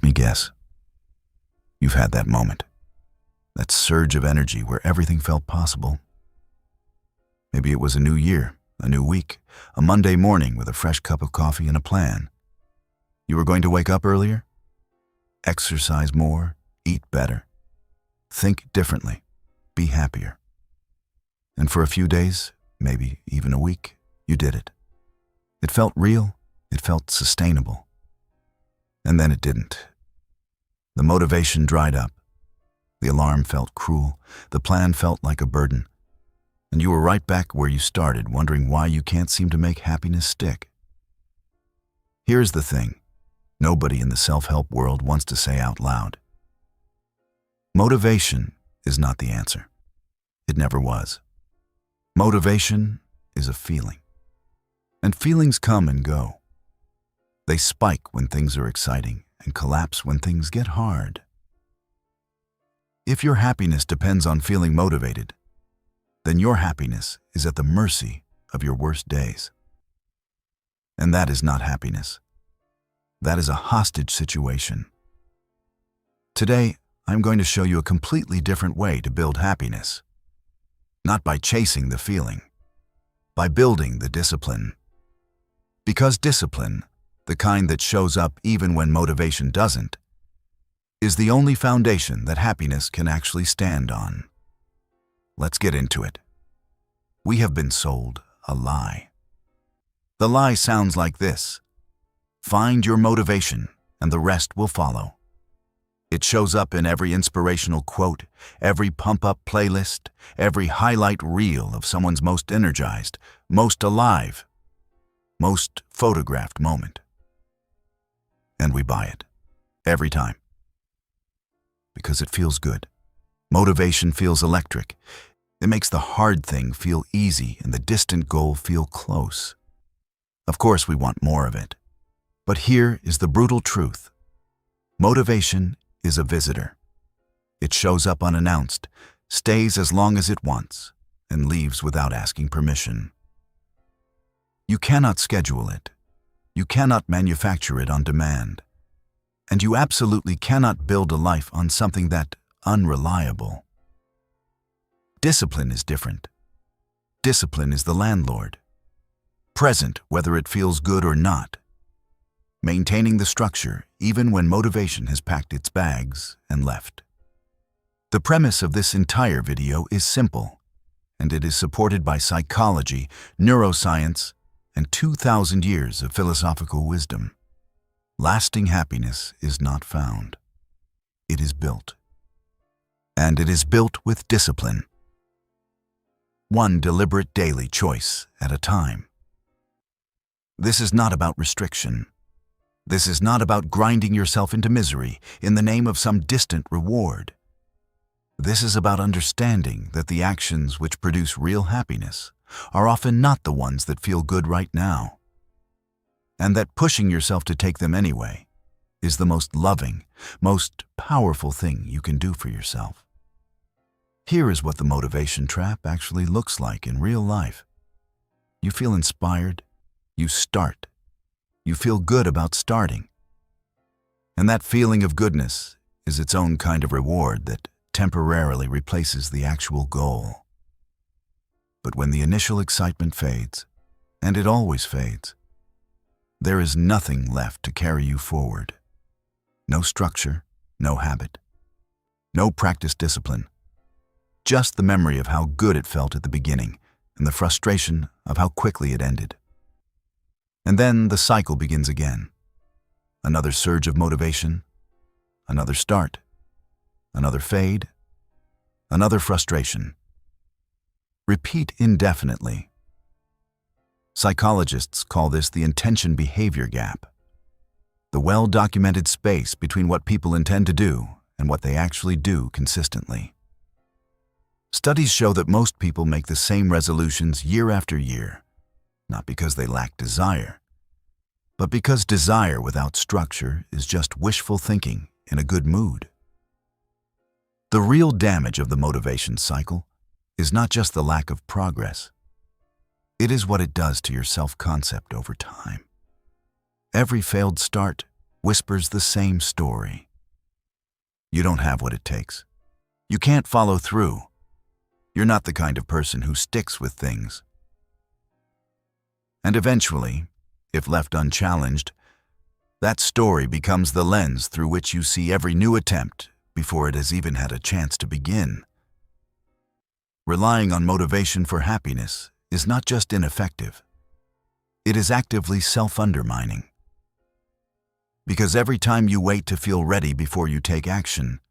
Let me guess. You've had that moment. That surge of energy where everything felt possible. Maybe it was a new year, a new week, a Monday morning with a fresh cup of coffee and a plan. You were going to wake up earlier, exercise more, eat better, think differently, be happier. And for a few days, maybe even a week, you did it. It felt real, it felt sustainable. And then it didn't. The motivation dried up. The alarm felt cruel, the plan felt like a burden. And you were right back where you started, wondering why you can't seem to make happiness stick. Here's the thing. Nobody in the self-help world wants to say out loud. Motivation is not the answer. It never was. Motivation is a feeling. And feelings come and go. They spike when things are exciting and collapse when things get hard. If your happiness depends on feeling motivated, then your happiness is at the mercy of your worst days. And that is not happiness. That is a hostage situation. Today, I'm going to show you a completely different way to build happiness. Not by chasing the feeling, by building the discipline. Because discipline, the kind that shows up even when motivation doesn't, is the only foundation that happiness can actually stand on. Let's get into it. We have been sold a lie. The lie sounds like this: find your motivation and the rest will follow. It shows up in every inspirational quote, every pump-up playlist, every highlight reel of someone's most energized, most alive, most photographed moment. And we buy it. Every time. Because it feels good. Motivation feels electric. It makes the hard thing feel easy and the distant goal feel close. Of course, we want more of it. But here is the brutal truth. Motivation is a visitor. It shows up unannounced, stays as long as it wants, and leaves without asking permission. You cannot schedule it. You cannot manufacture it on demand. And you absolutely cannot build a life on something that's unreliable. Discipline is different. Discipline is the landlord. Present whether it feels good or not. Maintaining the structure even when motivation has packed its bags and left. The premise of this entire video is simple, and it is supported by psychology, neuroscience, and 2,000 years of philosophical wisdom. Lasting happiness is not found. It is built. And it is built with discipline. One deliberate daily choice at a time. This is not about restriction. This is not about grinding yourself into misery in the name of some distant reward. This is about understanding that the actions which produce real happiness are often not the ones that feel good right now, and that pushing yourself to take them anyway is the most loving, most powerful thing you can do for yourself. Here is what the motivation trap actually looks like in real life. You feel inspired, you start. You feel good about starting. And that feeling of goodness is its own kind of reward that temporarily replaces the actual goal. But when the initial excitement fades, and it always fades, there is nothing left to carry you forward. No structure, no habit, no practice discipline, just the memory of how good it felt at the beginning and the frustration of how quickly it ended. And then the cycle begins again. Another surge of motivation, another start, another fade, another frustration. Repeat indefinitely. Psychologists call this the intention-behavior gap, the well-documented space between what people intend to do and what they actually do consistently. Studies show that most people make the same resolutions year after year, not because they lack desire, but because desire without structure is just wishful thinking in a good mood. The real damage of the motivation cycle is not just the lack of progress. It is what it does to your self-concept over time. Every failed start, whispers the same story. You don't have what it takes. You can't follow through. You're not the kind of person who sticks with things. And eventually, if left unchallenged, that story becomes the lens through which you see every new attempt before it has even had a chance to begin. Relying on motivation for happiness is not just ineffective. It is actively self-undermining. Because every time you wait to feel ready before you take action,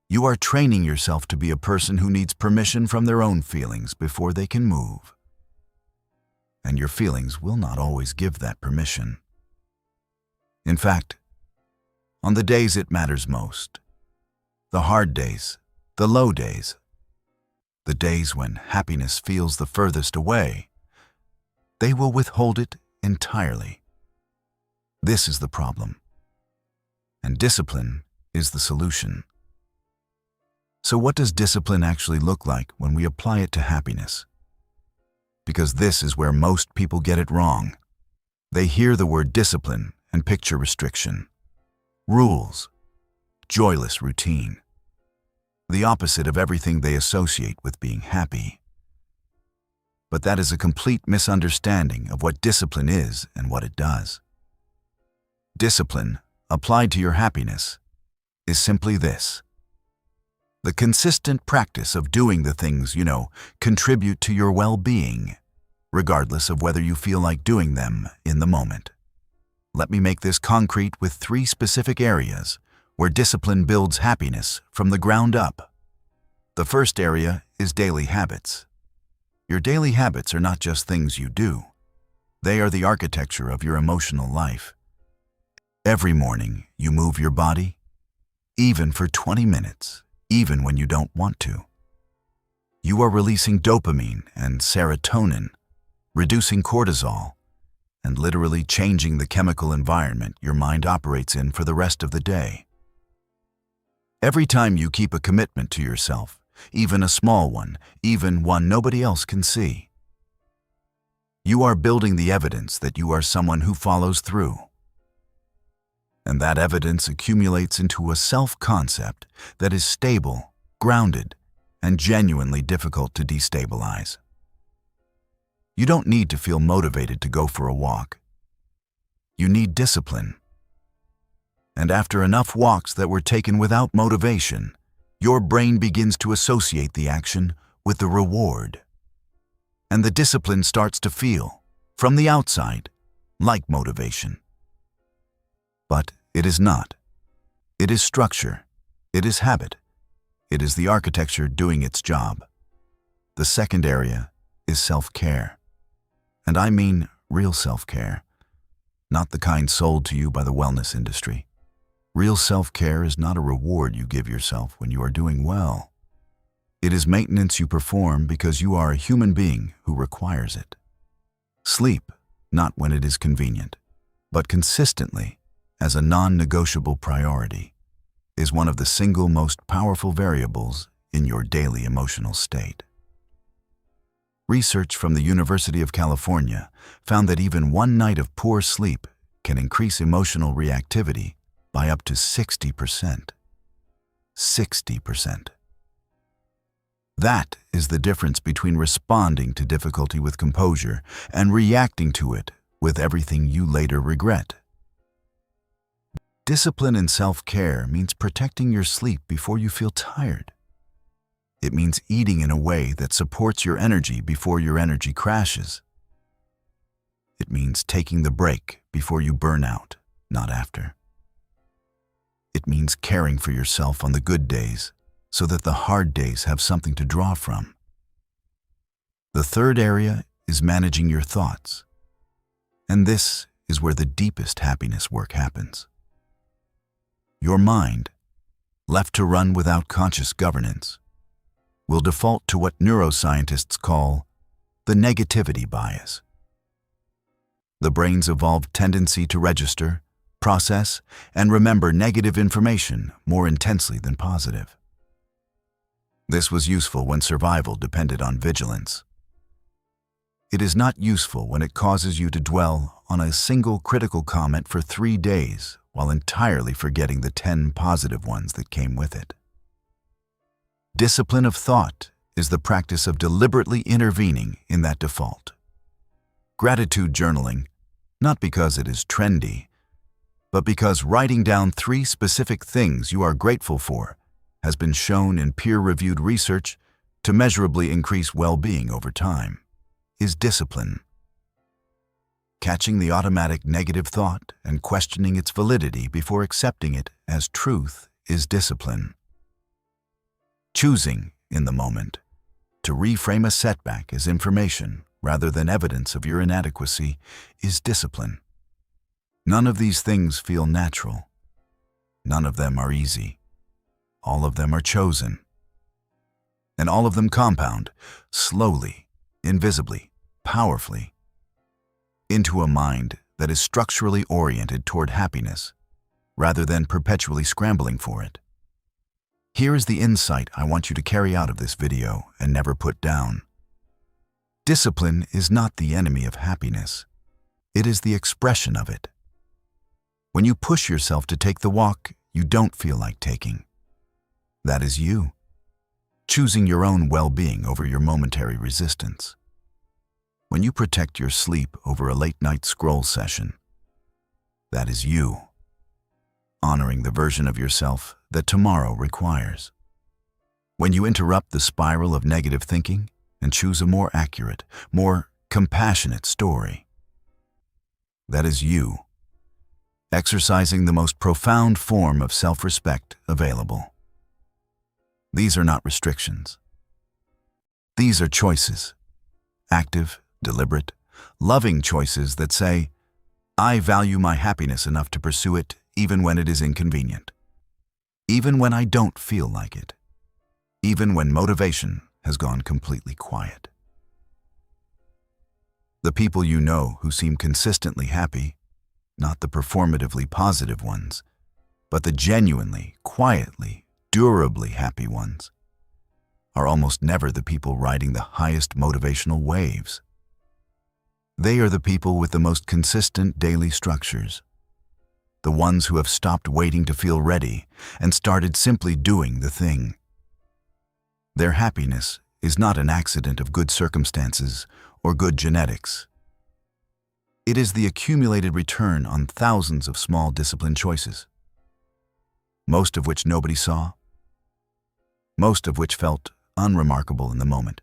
you are training yourself to be a person who needs permission from their own feelings before they can move. And your feelings will not always give that permission. In fact, on the days it matters most, the hard days, the low days, the days when happiness feels the furthest away, they will withhold it entirely. This is the problem. And discipline is the solution. So what does discipline actually look like when we apply it to happiness? Because this is where most people get it wrong. They hear the word discipline and picture restriction, rules, joyless routine, the opposite of everything they associate with being happy. But that is a complete misunderstanding of what discipline is and what it does. Discipline, applied to your happiness, is simply this: the consistent practice of doing the things you know contribute to your well-being, regardless of whether you feel like doing them in the moment. Let me make this concrete with 3 specific areas where discipline builds happiness from the ground up. The first area is daily habits. Your daily habits are not just things you do. They are the architecture of your emotional life. Every morning, you move your body, even for 20 minutes, even when you don't want to. You are releasing dopamine and serotonin, reducing cortisol, and literally changing the chemical environment your mind operates in for the rest of the day. Every time you keep a commitment to yourself, even a small one, even one nobody else can see, you are building the evidence that you are someone who follows through. And that evidence accumulates into a self-concept that is stable, grounded, and genuinely difficult to destabilize. You don't need to feel motivated to go for a walk. You need discipline. And after enough walks that were taken without motivation, your brain begins to associate the action with the reward. And the discipline starts to feel, from the outside, like motivation. But it is not. It is structure. It is habit. It is the architecture doing its job. The second area is self-care. And I mean real self-care, not the kind sold to you by the wellness industry. Real self-care is not a reward you give yourself when you are doing well. It is maintenance you perform because you are a human being who requires it. Sleep, not when it is convenient, but consistently, as a non-negotiable priority, is one of the single most powerful variables in your daily emotional state. Research from the University of California found that even one night of poor sleep can increase emotional reactivity by up to 60%. 60%. That is the difference between responding to difficulty with composure and reacting to it with everything you later regret. Discipline and self-care means protecting your sleep before you feel tired. It means eating in a way that supports your energy before your energy crashes. It means taking the break before you burn out, not after. It means caring for yourself on the good days so that the hard days have something to draw from. The third area is managing your thoughts. And this is where the deepest happiness work happens. Your mind, left to run without conscious governance, will default to what neuroscientists call the negativity bias. The brain's evolved tendency to register, process, and remember negative information more intensely than positive. This was useful when survival depended on vigilance. It is not useful when it causes you to dwell on a single critical comment for 3 days while entirely forgetting the 10 positive ones that came with it. Discipline of thought is the practice of deliberately intervening in that default. Gratitude journaling, not because it is trendy, but because writing down 3 specific things you are grateful for has been shown in peer-reviewed research to measurably increase well-being over time, is discipline. Catching the automatic negative thought and questioning its validity before accepting it as truth is discipline. Choosing, in the moment, to reframe a setback as information rather than evidence of your inadequacy is discipline. None of these things feel natural. None of them are easy. All of them are chosen. And all of them compound, slowly, invisibly, powerfully, into a mind that is structurally oriented toward happiness, rather than perpetually scrambling for it. Here is the insight I want you to carry out of this video and never put down. Discipline is not the enemy of happiness. It is the expression of it. When you push yourself to take the walk you don't feel like taking, that is you, choosing your own well-being over your momentary resistance. When you protect your sleep over a late-night scroll session, that is you, honoring the version of yourself that tomorrow requires. When you interrupt the spiral of negative thinking and choose a more accurate, more compassionate story, that is you, exercising the most profound form of self-respect available. These are not restrictions. These are choices, active, deliberate, loving choices that say, I value my happiness enough to pursue it even when it is inconvenient, even when I don't feel like it, even when motivation has gone completely quiet. The people you know who seem consistently happy, not the performatively positive ones, but the genuinely, quietly, durably happy ones, are almost never the people riding the highest motivational waves. They are the people with the most consistent daily structures, the ones who have stopped waiting to feel ready and started simply doing the thing. Their happiness is not an accident of good circumstances or good genetics. It is the accumulated return on thousands of small disciplined choices, most of which nobody saw, most of which felt unremarkable in the moment,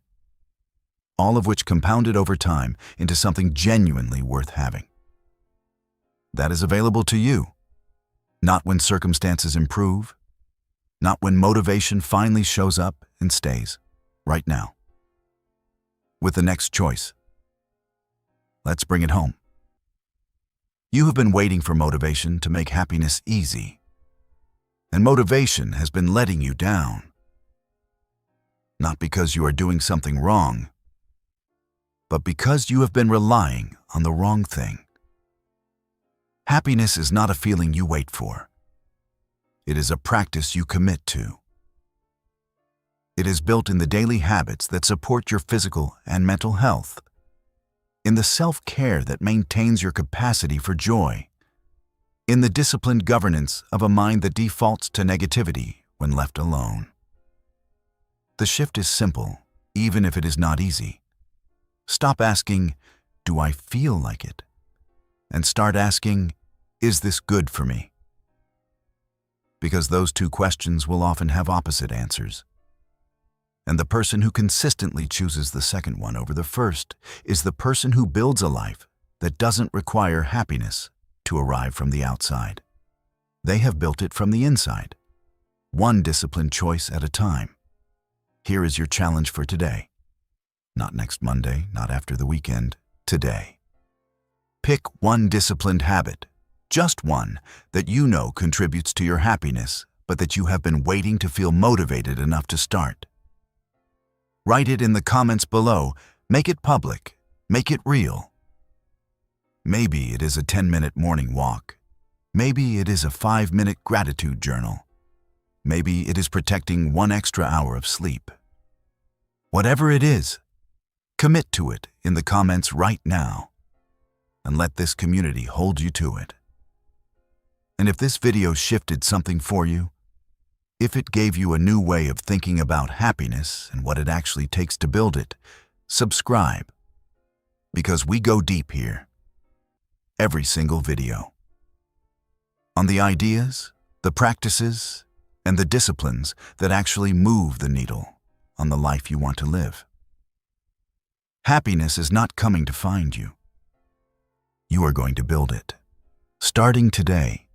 all of which compounded over time into something genuinely worth having. That is available to you, not when circumstances improve, not when motivation finally shows up and stays, right now. With the next choice, let's bring it home. You have been waiting for motivation to make happiness easy, and motivation has been letting you down. Not because you are doing something wrong, but because you have been relying on the wrong thing. Happiness is not a feeling you wait for. It is a practice you commit to. It is built in the daily habits that support your physical and mental health, in the self-care that maintains your capacity for joy, in the disciplined governance of a mind that defaults to negativity when left alone. The shift is simple, even if it is not easy. Stop asking, do I feel like it? And start asking, is this good for me? Because those two questions will often have opposite answers. And the person who consistently chooses the second one over the first is the person who builds a life that doesn't require happiness to arrive from the outside. They have built it from the inside, one disciplined choice at a time. Here is your challenge for today. Not next Monday, not after the weekend, today. Pick one disciplined habit, just one, that you know contributes to your happiness, but that you have been waiting to feel motivated enough to start. Write it in the comments below. Make it public. Make it real. Maybe it is a 10-minute morning walk. Maybe it is a 5-minute gratitude journal. Maybe it is protecting 1 extra hour of sleep. Whatever it is, commit to it in the comments right now, and let this community hold you to it. And if this video shifted something for you, if it gave you a new way of thinking about happiness and what it actually takes to build it, subscribe, because we go deep here. Every single video. On the ideas, the practices, and the disciplines that actually move the needle on the life you want to live. Happiness is not coming to find you. You are going to build it, starting today.